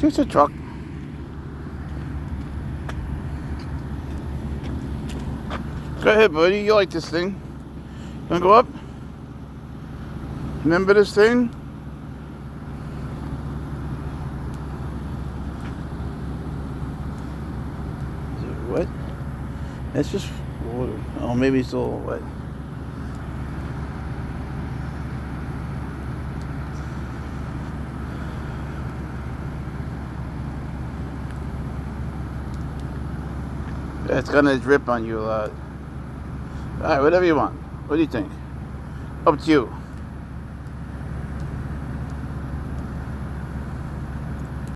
Just a truck. Go ahead, buddy. You like this thing. Wanna go up? Remember this thing? Is it wet? That's just water. Oh, maybe it's a little wet. It's gonna drip on you a lot. Alright, whatever you want. What do you think? Up to you.